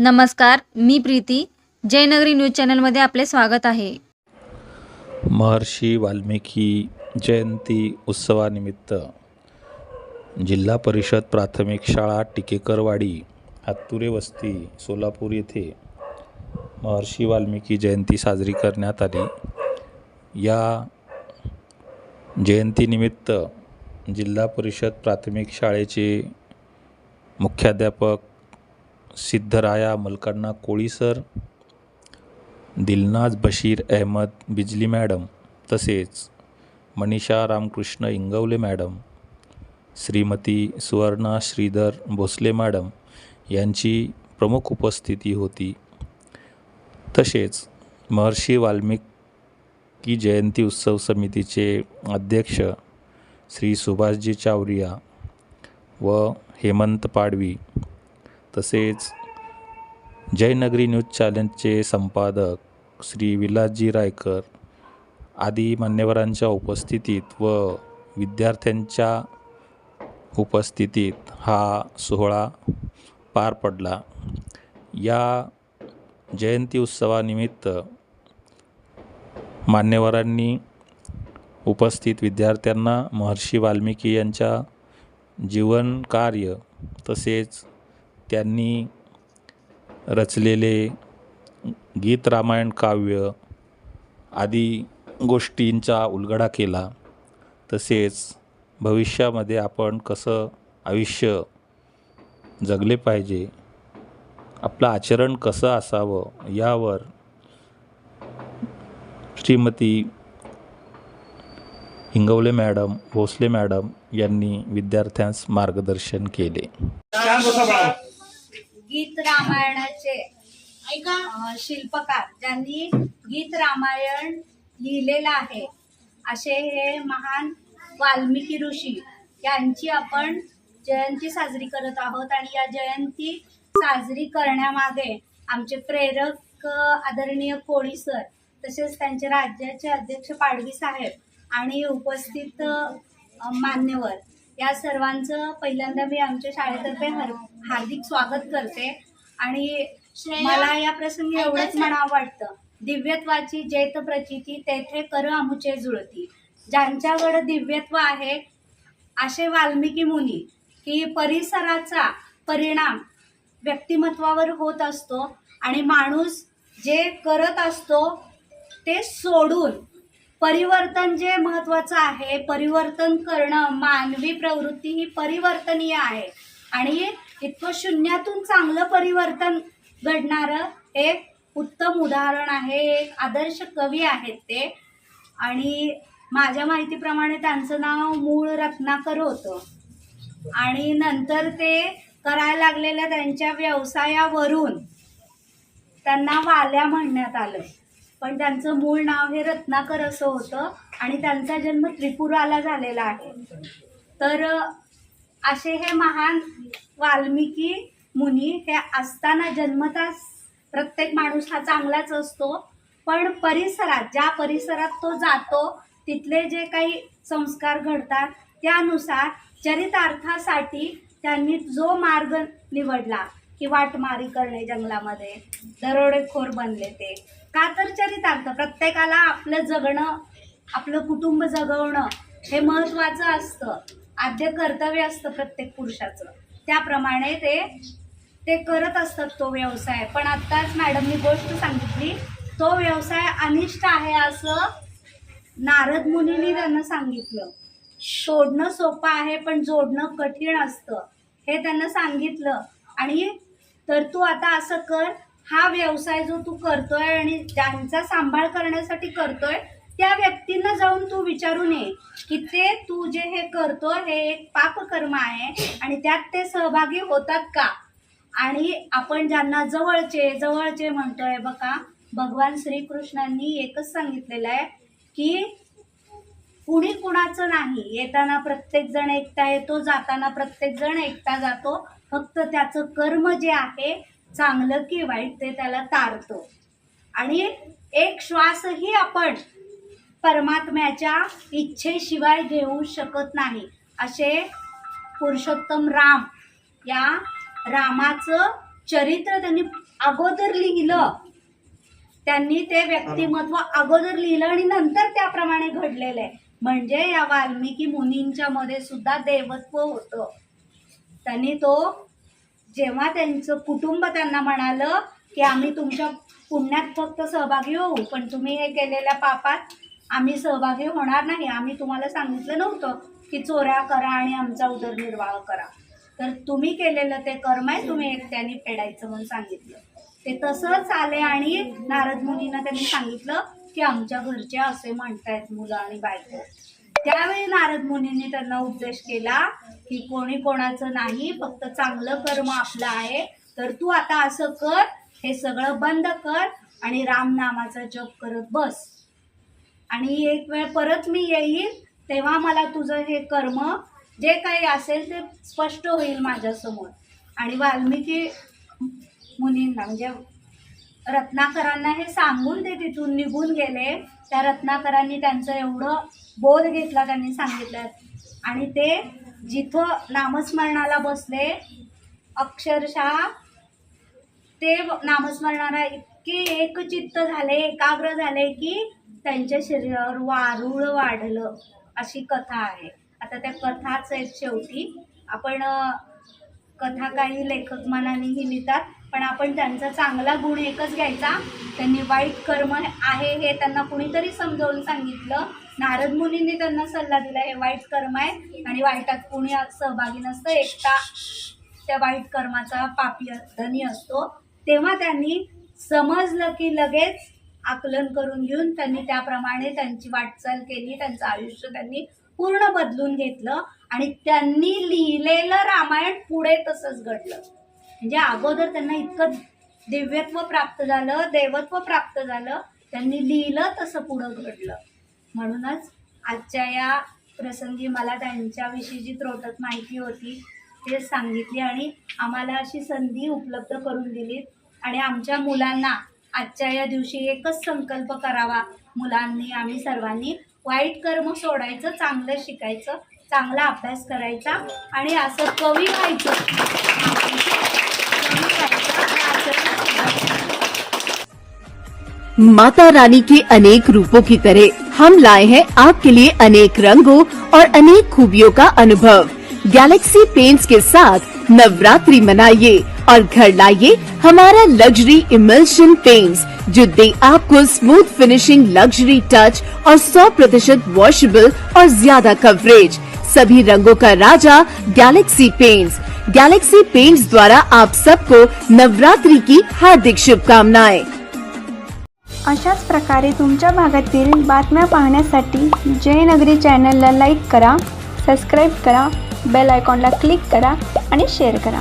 नमस्कार, मी प्रीती. जयनगरी न्यूज चॅनलमध्ये आपले स्वागत आहे. महर्षी वाल्मिकी जयंती उत्सवानिमित्त जिल्हा परिषद प्राथमिक शाळा टिकेकरवाडी हातुरे वस्ती सोलापूर येथे महर्षी वाल्मिकी जयंती साजरी करण्यात आली. या जयंतीनिमित्त जिल्हा परिषद प्राथमिक शाळेचे मुख्याध्यापक सिद्धराया मलकांना कोळी सर, दिलनाज बशीर अहमद बिजली मॅडम तसेच मनीषा रामकृष्ण इंगवले मॅडम, श्रीमती सुवर्णा श्रीधर भोसले मॅडम यांची प्रमुख उपस्थिती होती. तसेच महर्षी वाल्मिकी जयंती उत्सव समितीचे अध्यक्ष श्री सुभाषजी चावरिया व हेमंत पाडवी तसेच जयनगरी न्यूज चॅनलचे संपादक श्री विलासजी रायकर आदी मान्यवरांच्या उपस्थितीत व विद्यार्थ्यांच्या उपस्थितीत हा सोहळा पार पडला. या जयंती उत्सवानिमित्त मान्यवरांनी उपस्थित विद्यार्थ्यांना महर्षी वाल्मिकी यांच्या जीवन कार्य तसेच त्यांनी रचलेले गीत रामायण काव्य आदी गोष्टींचा उलगडा केला. तसेच भविष्यामध्ये आपण कसं आयुष्य जगले पाहिजे, आपलं आचरण कसं असावं यावर श्रीमती हिंगवले मॅडम, भोसले मॅडम यांनी विद्यार्थ्यांस मार्गदर्शन केले. गीत रामायणाचे शिल्पकार ज्यांनी गीत रामायण लिहिलेलं आहे असे हे महान वाल्मिकी ऋषी यांची आपण जयंती साजरी करत आहोत. आणि या जयंती साजरी करण्यामागे आमचे प्रेरक आदरणीय कोळी सर तसेच त्यांचे राज्याचे अध्यक्ष पाडवी साहेब आणि उपस्थित मान्यवर या सर्वांचं पहिल्यांदा मी आमच्या शाळेतर्फे हार्दिक स्वागत करते. आणि मला या प्रसंगी एवढंच म्हणावं वाटतं, दिव्यत्वाची जैत प्रचिती तेथे कर आमुचे जुळती. ज्यांच्याकडे दिव्यत्व आहे असे वाल्मिकी मुनी की परिसराचा परिणाम व्यक्तिमत्वावर होत असतो आणि माणूस जे करत असतो ते सोडून परिवर्तन जे महत्त्वाचं आहे, परिवर्तन करणं, मानवी प्रवृत्ती ही परिवर्तनीय आहे आणि इतकं शून्यातून चांगलं परिवर्तन घडणारं एक उत्तम उदाहरण आहे. एक आदर्श कवी आहेत ते. आणि माझ्या माहितीप्रमाणे त्यांचं नाव मूळ रत्नाकर होतं आणि नंतर ते करायला लागलेल्या त्यांच्या व्यवसायावरून त्यांना वाल्या म्हणण्यात आलं, पण त्यांचं मूळ नाव हे रत्नाकर असं होतं आणि त्यांचा जन्म त्रिपुराला झालेला आहे. तर असे हे महान वाल्मिकी मुनी हे असताना जन्मताच प्रत्येक माणूस हा चांगलाच असतो, पण परिसरात ज्या परिसरात तो जातो तिथले जे काही संस्कार घडतात त्यानुसार चरितार्थासाठी त्यांनी जो मार्ग निवडला की वाटमारी करणे जंगलामध्ये, दरोडेखोर बनले ते का तर चरितार्थ. प्रत्येकाला आपलं जगणं, आपलं कुटुंब जगवणं हे महत्त्वाचं असतं, आद्य कर्तव्य असतं प्रत्येक पुरुषाचं. त्याप्रमाणे ते करत असतात तो व्यवसाय. पण आत्ताच मॅडमनी गोष्ट सांगितली, तो व्यवसाय अनिष्ट आहे असं नारद मुनींनी त्यांना सांगितलं. सोडणं सोपं आहे पण जोडणं कठीण असतं हे त्यांना सांगितलं. आणि तर तू आता असं कर, हा व्यवसाय जो तू करतोय आणि ज्यांचा सांभाळ करण्यासाठी करतोय त्या व्यक्तींना जाऊन तू विचारून ये की ते तू जे हे करतो हे एक पापकर्म आहे आणि त्यात ते सहभागी होतात का. आणि आपण ज्यांना जवळचे म्हणतोय, बघा भगवान श्रीकृष्णांनी एकच सांगितलेलं आहे की कुणी कुणाचं नाही, येताना प्रत्येक जण एकटा येतो, जाताना प्रत्येक जण एकटा जातो, फक्त त्याचं कर्म जे आहे चांगलं की वाईट ते त्याला तारतो. आणि एक श्वासही आपण परमात्म्याच्या इच्छेशिवाय घेऊ शकत नाही असे पुरुषोत्तम राम या रामाचं चरित्र त्यांनी अगोदर लिहिलं, त्यांनी ते व्यक्तिमत्व अगोदर लिहिलं आणि नंतर त्याप्रमाणे घडलेलं आहे. म्हणजे या वाल्मिकी मुनींच्या मध्ये सुद्धा देवत्व होतं. त्यांनी तो जेव्हा त्यांचं कुटुंब त्यांना म्हणालं की आम्ही तुमच्या पुण्यात फक्त सहभागी होऊ, पण तुम्ही हे केलेल्या पापात आम्ही सहभागी होणार नाही. आम्ही तुम्हाला सांगितलं नव्हतं की चोऱ्या करा आणि आमचा उदरनिर्वाह करा, तर तुम्ही केलेलं ते कर्म आहे, तुम्ही एकट्याने फेडायचं म्हणून सांगितलं. ते तसंच आले आणि नारद मुनींना त्यांनी सांगितलं की आमच्या घरचे असे म्हणतायत मुलं आणि बायको. त्यावेळी नारद मुनींनी त्यांना उपदेश केला की कोणी कोणाचं नाही, फक्त चांगलं कर्म आपलं आहे. तर तू आता असं कर, हे सगळं बंद कर आणि रामनामाचा जप करत बस, आणि एक वेळ परत मी येईल तेव्हा मला तुझं हे कर्म जे काही असेल ते स्पष्ट होईल माझ्यासमोर. आणि वाल्मिकी मुनींना म्हणजे रत्नाकरांना हे सांगून ते तिथून निघून गेले. त्या रत्नाकरांनी त्यांचं एवढं बोध घेतला, त्यांनी सांगितलं, आणि ते जिथं नामस्मरणाला बसले अक्षरशः ते नामस्मरणाला इतके एकचित्त झाले, एकाग्र झाले की त्यांच्या शरीरावर वारुळ वाढलं, अशी कथा आहे. आता त्या कथाच आहेत. शेवटी आपण कथा काही लेखक मनानेही लिहितात, पण आपण त्यांचा चांगला गुण एकच घ्यायचा. त्यांनी वाईट कर्म आहे हे त्यांना कुणीतरी समजावून सांगितलं. नारद मुनींनी त्यांना सल्ला दिला, हे वाईट कर्म आहे आणि वाईटात कुणी सहभागी नसतं, एकटा त्या वाईट कर्माचा पापी धनी असतो. तेव्हा त्यांनी समजलं की लगेच आकलन करून घेऊन त्यांनी त्याप्रमाणे त्यांची वाटचाल केली. त्यांचं आयुष्य त्यांनी पूर्ण बदलून घेतलं आणि त्यांनी लिहिलेलं रामायण पुढे तसंच घडलं. म्हणजे अगोदर त्यांना इतकं दिव्यत्व प्राप्त झालं, देवत्व प्राप्त झालं, त्यांनी लिहिलं तसं पुढं घडलं. म्हणूनच आजच्या या प्रसंगी मला त्यांच्याविषयी जी त्रोटक माहिती होती ते सांगितली आणि आम्हाला अशी संधी उपलब्ध करून दिली. आणि आमच्या मुलांना आजच्या या दिवशी एकच संकल्प करावा, मुलांनी आम्ही सर्वांनी, वाईट कर्म सोडायचं, चांगलं शिकायचं, चांगला अभ्यास करायचा आणि असं कवी व्हायचं. माता रानी के अनेक रूपों की तरह हम लाए हैं आपके लिए अनेक रंगों और अनेक खूबियों का अनुभव। गैलेक्सी पेंट्स के साथ नवरात्रि मनाइए और घर लाइए हमारा लग्जरी इमल्शन पेंट्स, जो दे आपको स्मूथ फिनिशिंग, लग्जरी टच और 100% वॉशेबल और ज्यादा कवरेज। सभी रंगों का राजा गैलेक्सी पेंट्स। गैलेक्सी पेंट्स द्वारा आप सबको नवरात्रि की हार्दिक शुभकामनाएं। अशाच प्रकारे तुमच्या भागातील बातम्या पाहण्यासाठी जयनगरी चॅनलला लाईक करा, सबस्क्राईब करा, बेल आयकॉनला क्लिक करा आणि शेअर करा.